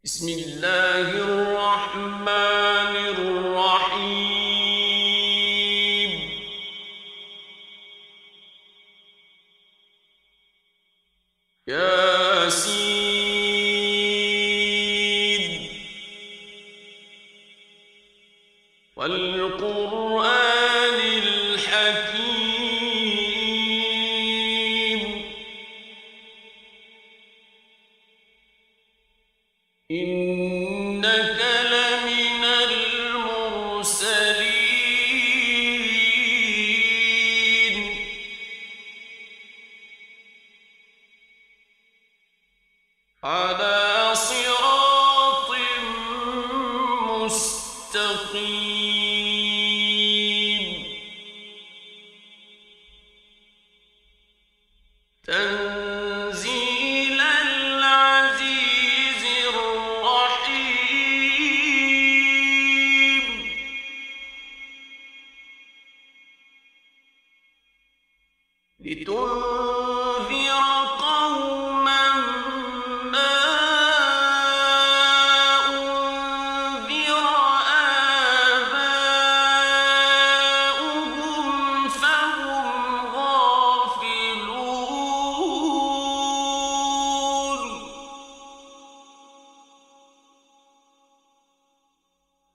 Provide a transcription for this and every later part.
بسم الله الرحمن الرحيم. ياسين والقرآن الحكيم إنك لمن المرسلين على صراط مستقيم تنزيل العزيز الرحيم لتنذر قوما ما أنذر آباؤهم فهم غافلون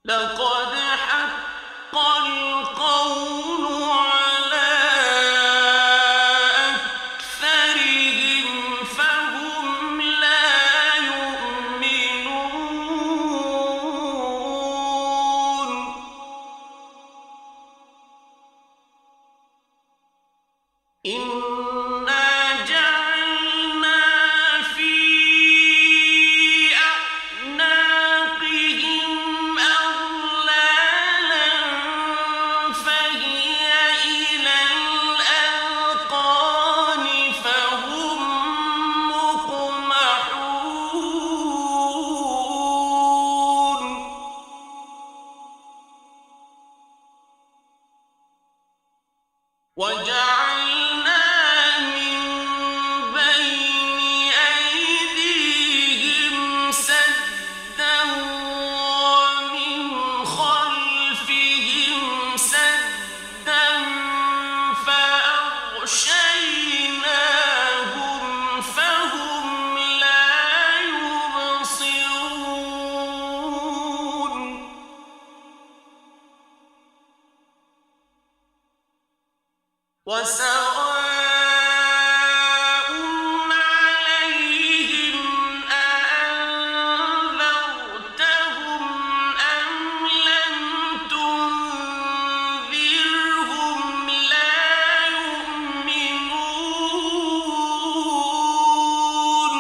لقد حق القول على أكثرهم فهم لا يؤمنون إنا جعلنا في أعناقهم أغلالا فهي إلى الأذقان فهم مقمحون وجعلنا من بين أيديهم سدا ومن خلفهم سدا فأغشيناهم فهم لا يبصرون وسواء عليهم أأنذرتهم أم لم تنذرهم لا يؤمنون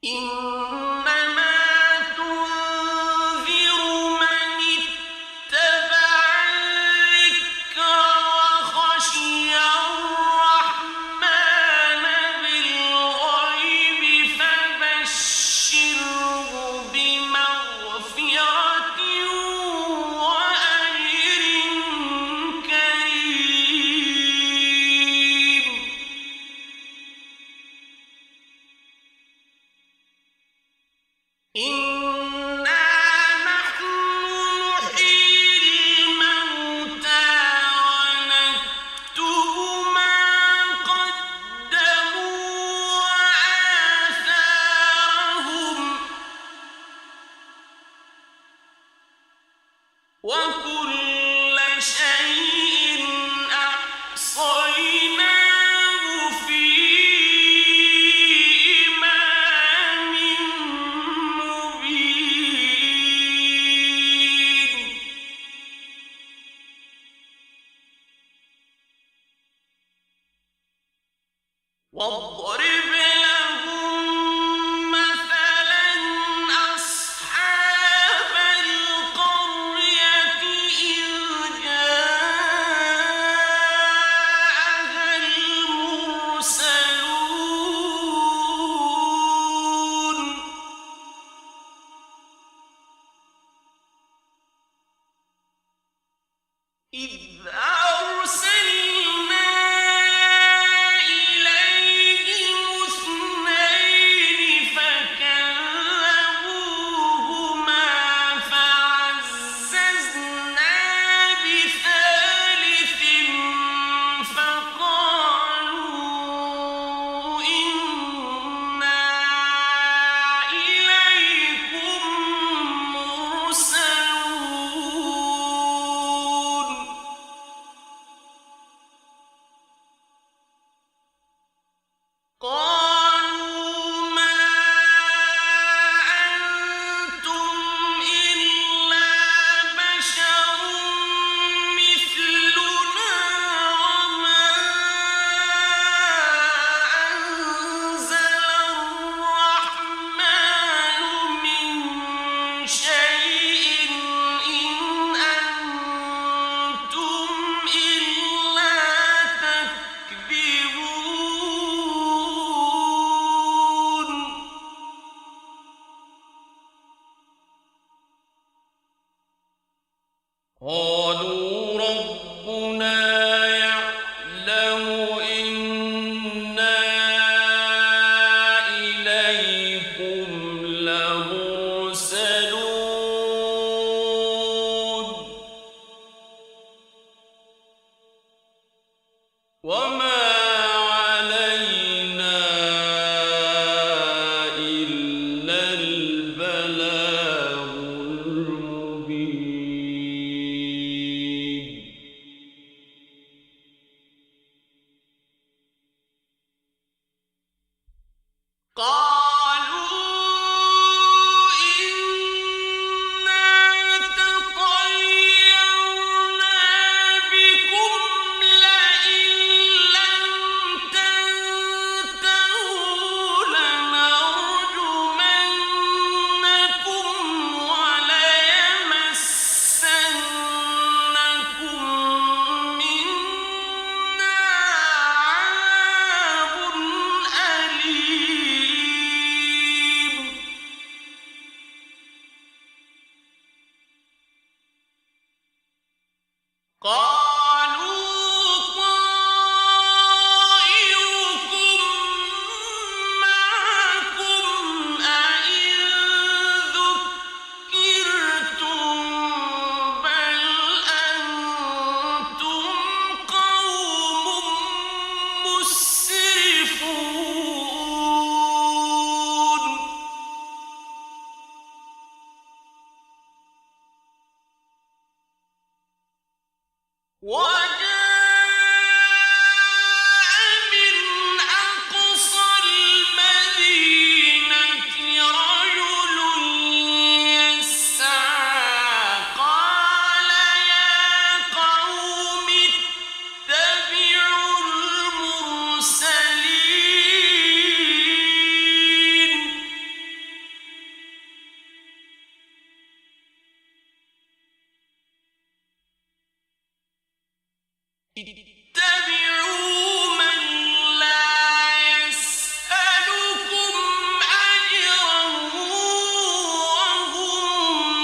إنما تنذر من اتبع الذكر وخشي الرحمن بالغيب فبشره بمغفرة وأجر كريم إنا نحن نحيي الموتى ونكتب ما قدموا وآثارهم وكل شيء أحصيناه في إمام مبين واضرب لهم مثلا أصحاب القرية إذ جاءها المرسلون إذ أرسلنا إليهم قالوا ما أنتم إلا بشر مثلنا وما أنزل الرحمن من شيء إن أنتم إلا تكذبون قالوا ربنا يعلم إنا إليكم لمرسلون وما علينا إلا البلاغ المبين قالوا إنا تطيرنا بكم لئن لم تنتهوا لنرجمنكم وليمسنكم منا عذاب أليم قالوا طائركم معكم أئن ذكرتم بل أنتم قوم مسرفون وجاء من أقصى المدينة رجل يسعى قال يا قوم اتبعوا المرسلين اتبعوا من لا يسألكم أجرا وهم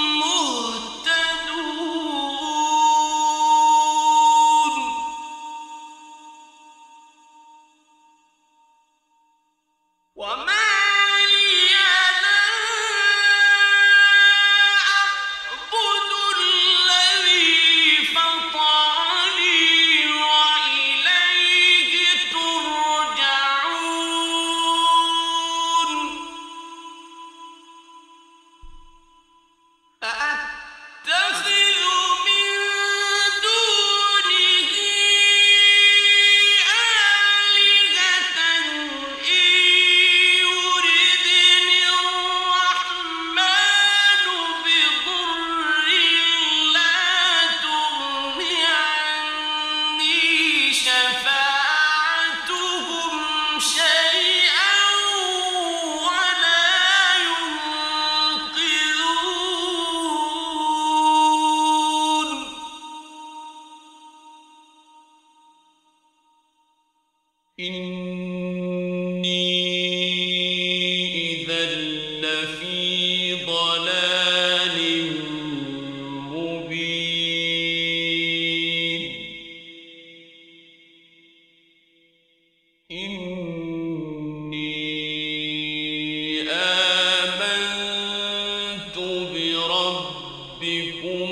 مهتدون وما لي لا أعبد الذي فطرني وإليه ترجعون أأتخذ من دونه آلهة إن يردني الرحمن بضر لا تغن عني شفاعتهم شيئا ولا ينقذون إني إذا لفي ضلال مبين إني آمنت بربكم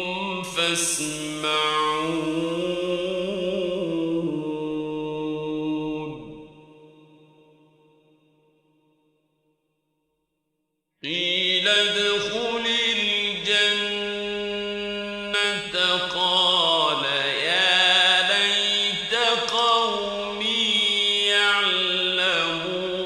فاسمعون قيل ادخل الجنة قال يا ليت قومي يعلمون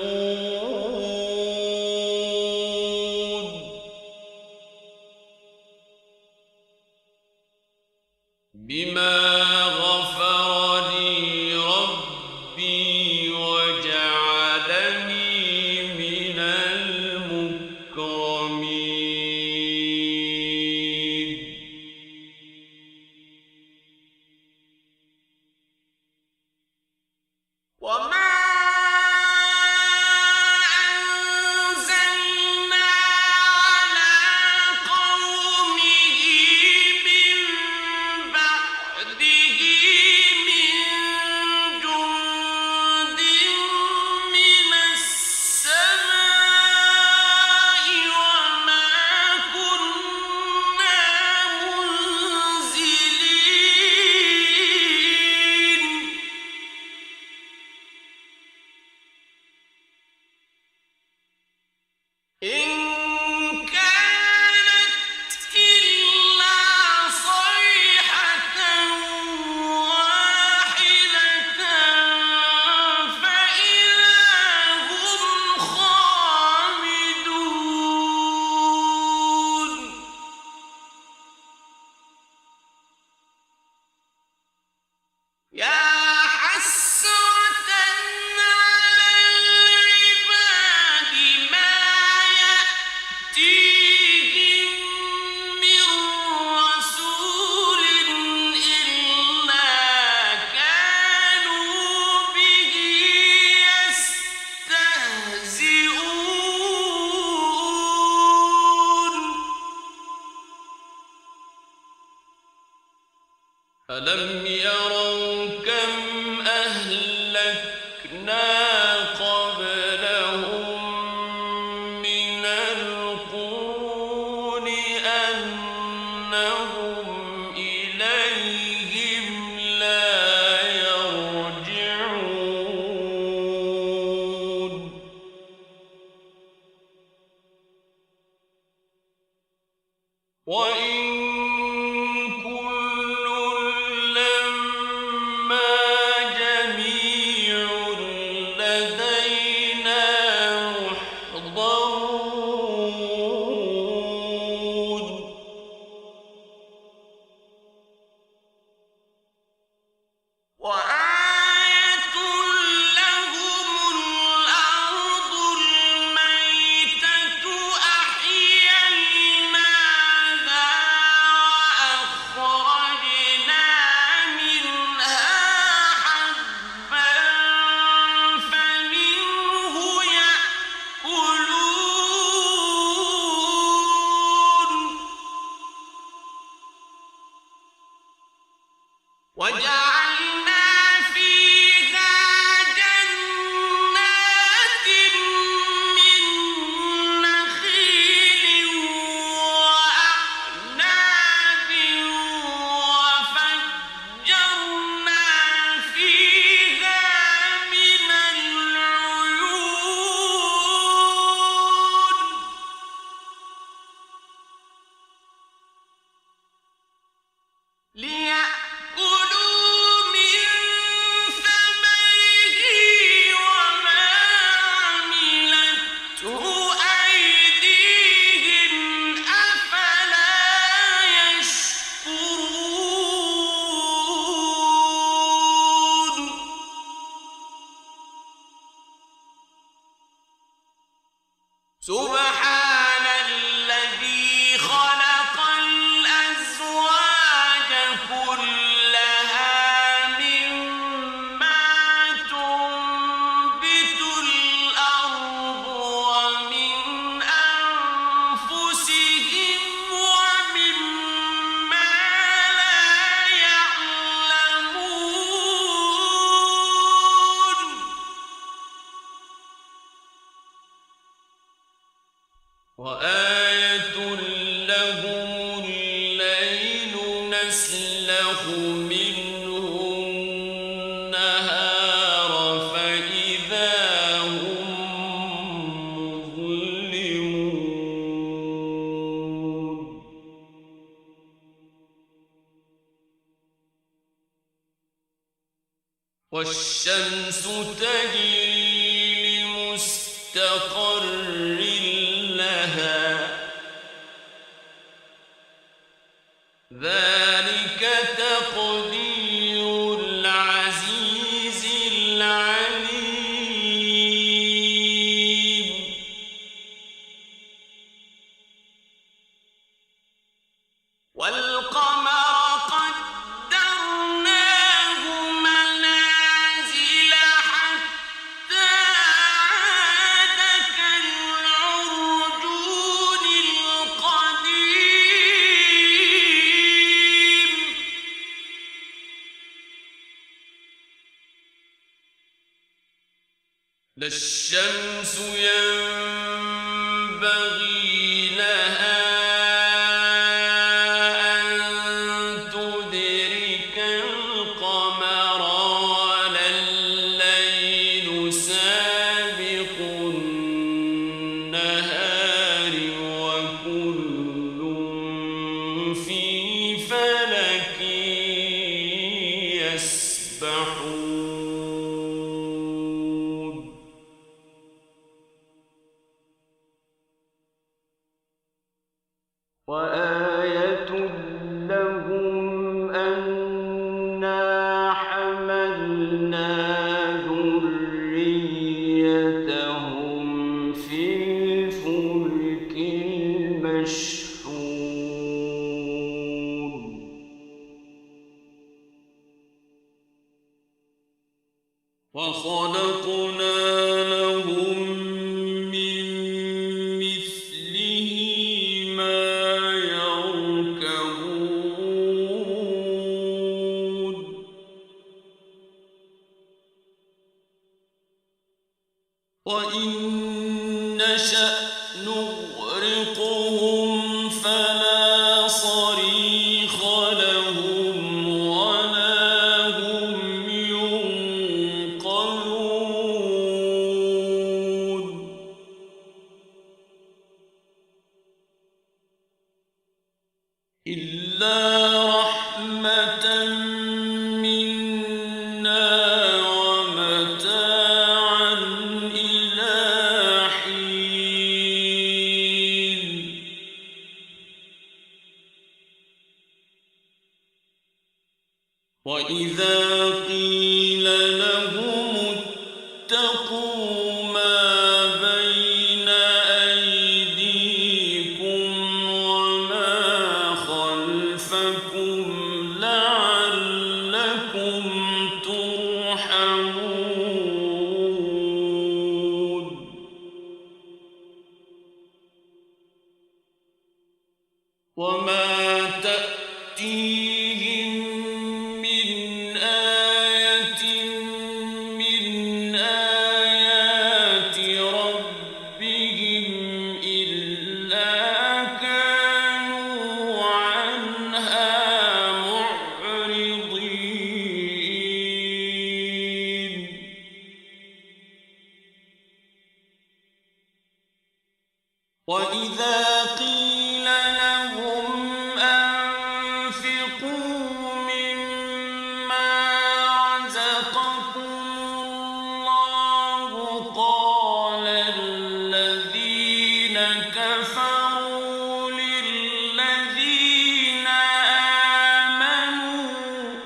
لدينا محضرون وآية لهم الأرض الميتة أحييناها وأخرجنا منها حبا فمنه يأكلون وجعلنا فيها جنات من نخيل وأعناب وفجرنا فيها من العيون ليأكلوا من ثمره وما عملته أيديهم أفلا يشكرون سبحان الذي خلق الأزواج كلها مما تنبت الأرض ومن أنفسهم ومما لا يعلمون وآية لهم الليل نسلخ منه النهار فإذا هم مظلمون والشمس تجري لمستقر لها ذلك تقدير العزيز العليم والقمر قدرناه منازل حتى عاد كالعرجون القديم لا الشمس ينبغي لها أن تدرك القمر ولا الليل سابق النهار وكل في فلك يسبحون وآية لهم أنا حملنا ذريتهم في الفلك المشحون وخلقنا لهم من مثله ما يركبون وإن نشأ نغرقهم فلا صريخ لهم ولا هم ينقذون إلا رحمة منا ومتاعا واتقوا ما بين أيديكم وما خلفكم لعلكم ترحمون وما تأتيهم من آية من آيات ربهم إلا كانوا عنها معرضين وإذا قيل لهم أنفقوا مما رزقكم الله قال الذين كفروا للذين آمنوا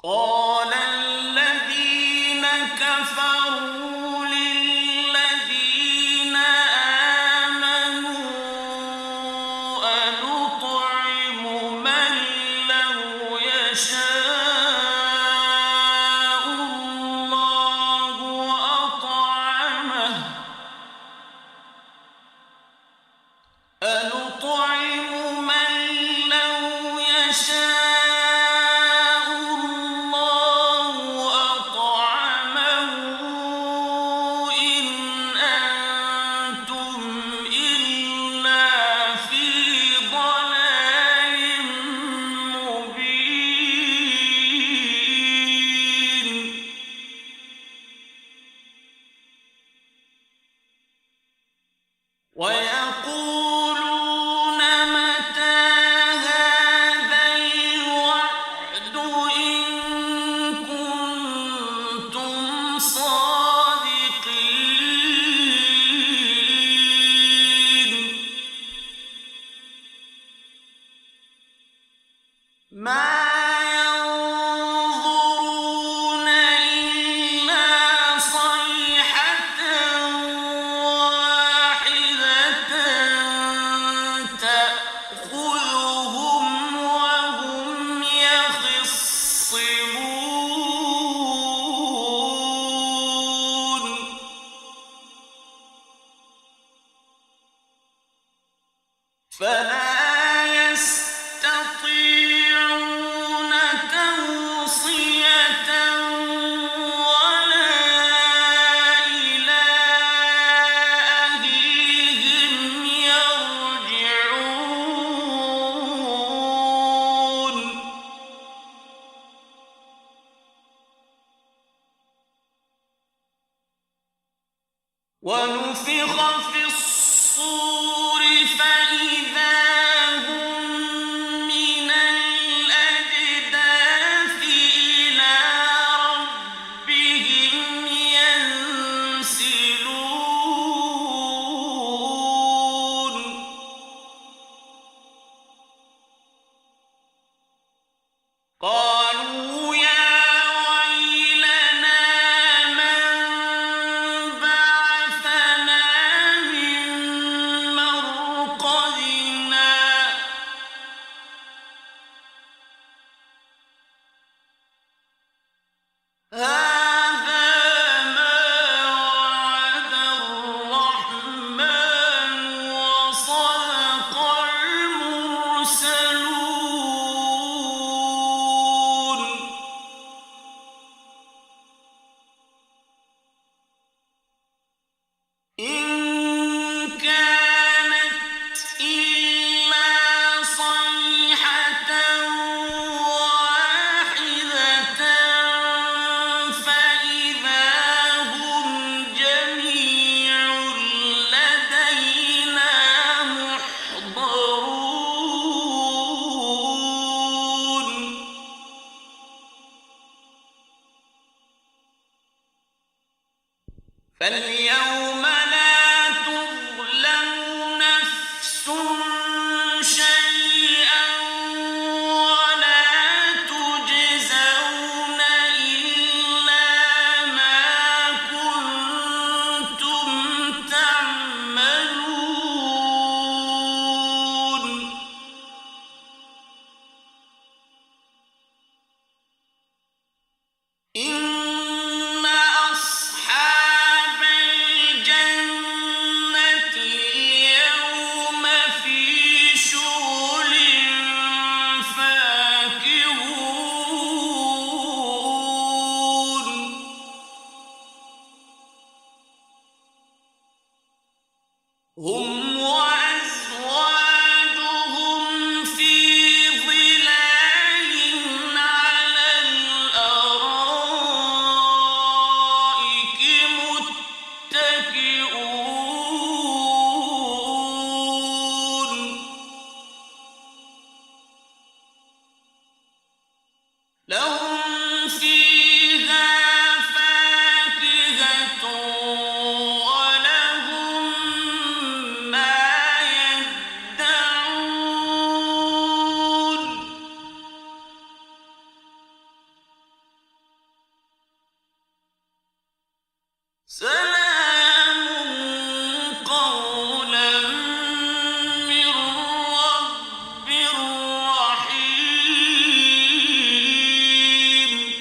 قال الذين كفروا للذين آمنوا أنطعم من لو يشاء الله أطعمه أنطعم من لو يشاء الله أطعمه إن أنتم إلا في ضلال مبين ويقولون متى هذا الوعد إن كنتم صادقين ما ينظرون إلا صيحة واحدة تأخذهم وهم يخصمون فلا يستطيعون توصية ولا إلى أهلهم يرجعون ونفخ في الصور فإذا هم من الأجداث إلى ربهم ينسلون قالوا يا ويلنا من بعثنا من مرقدنا هذا ما وعد الرحمن وصدق المرسلون إن كانت إلا صيحة واحدة فإذا هم جميع لدينا محضرون فاليوم لا تظلم نفس شيئا ولا تظلمون هم وأزواجهم في ظلال على الأرائك متكئون لهم فيها فاكهة ولهم ما يدعون سلام قولا من رب رحيم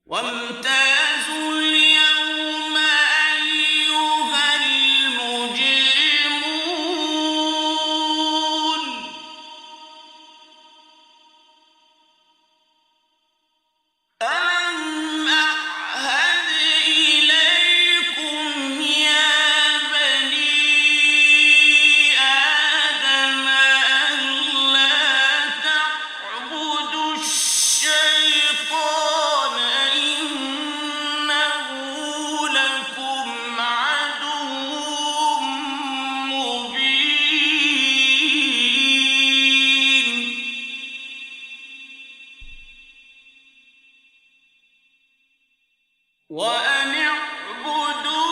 وامتازوا اليوم أيها المجرمون ألم أعهد إليكم يا بني آدم ألا تعبدوا الشيطان إنه لكم عدو مبين وأن اعبدوني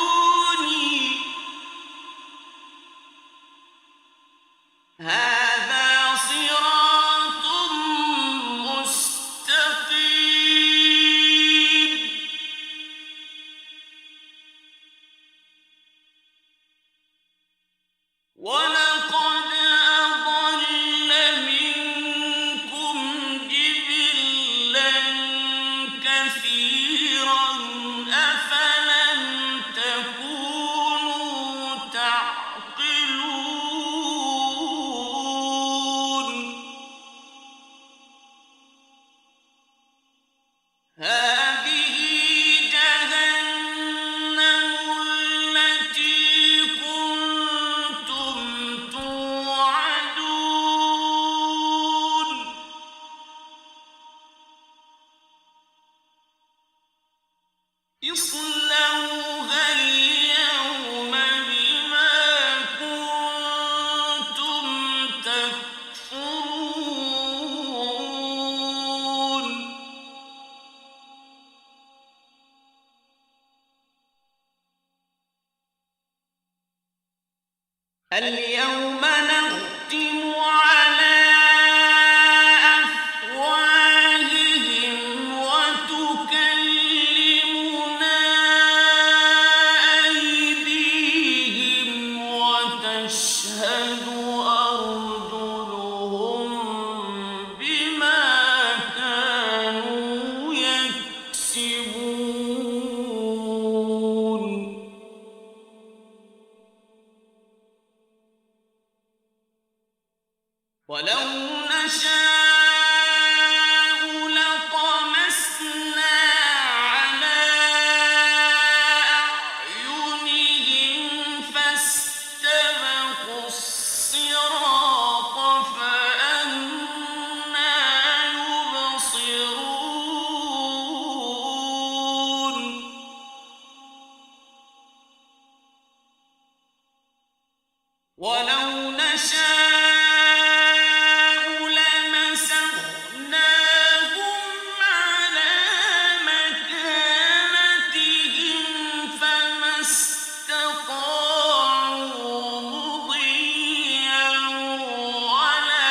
هذا صراط مستقيم ولقد أضل منكم جبلا كثيرا أفلم تكونوا تعقلون هذه جهنم التي كنتم توعدون اصلوها اليوم بما كنتم تكفرون اليوم نختم على أفواههم وتكلمنا أيديهم وتشهد أرجلهم بما كانوا يكسبون ولو نشاء لطمسنا على أعينهم فاستبقوا الصراط فأنى يبصرون ولو نشاء لمسخناهم على مكانتهم فما استطاعوا مضيا ولا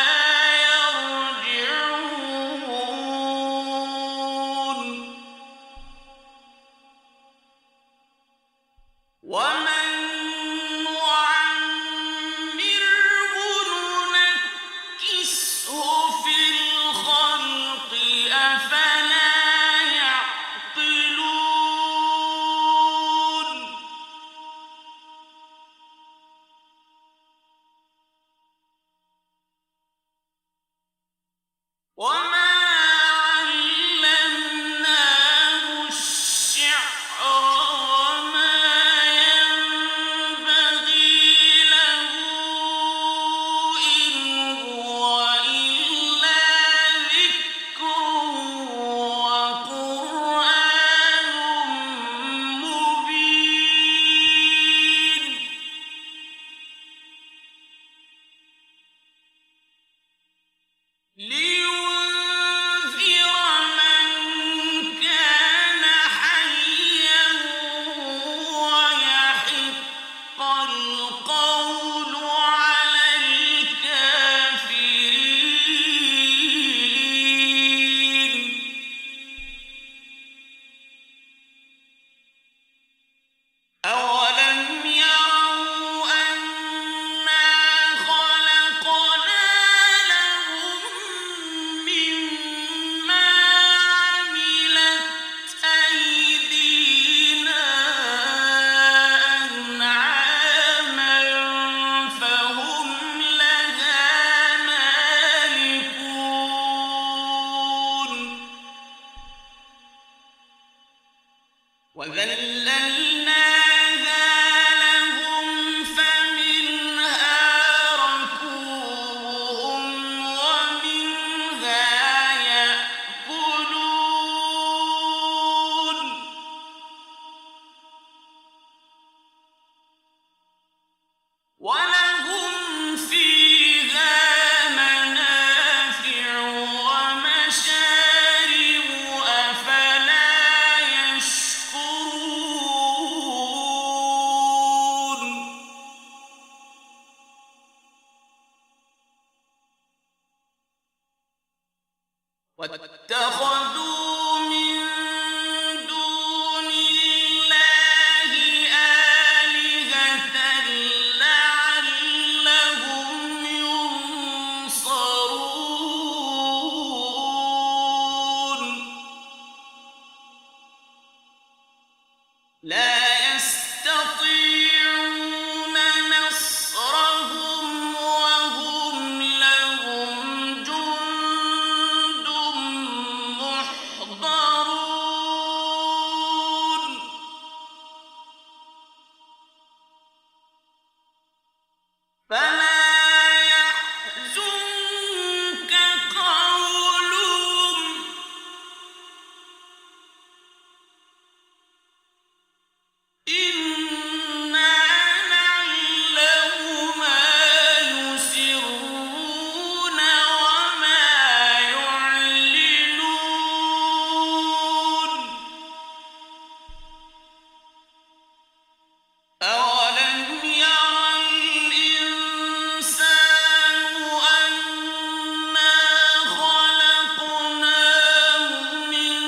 يرجعون ومن نعمره ننكسه في الخلق أفلا يعقلون وما علمناه واتخذوا من دون الله آلهة لعلهم ينصرون لا يستطيعون نصرهم وهم لهم جند محضرون فلا يحزنك قولهم إنا نعلم ما يسرون وما يعلنون أولم ير الإنسان أنا خلقناه من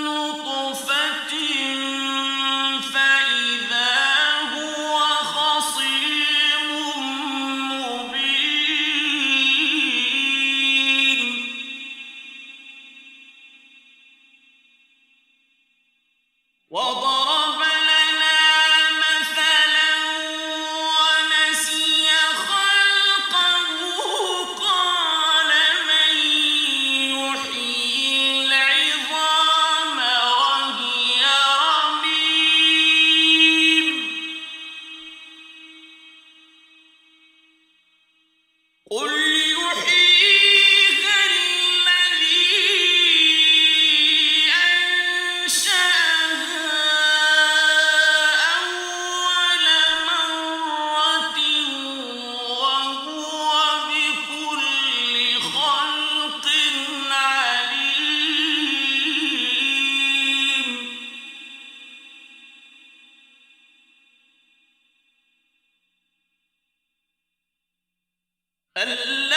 نطفة فإذا هو خصيم مبين وضرب لنا مثلا ونسي خلقه قال من يحيي العظام وهي رميم قل يحييها الذي أنشأها أول مرة وهو بكل خلق عليم الذي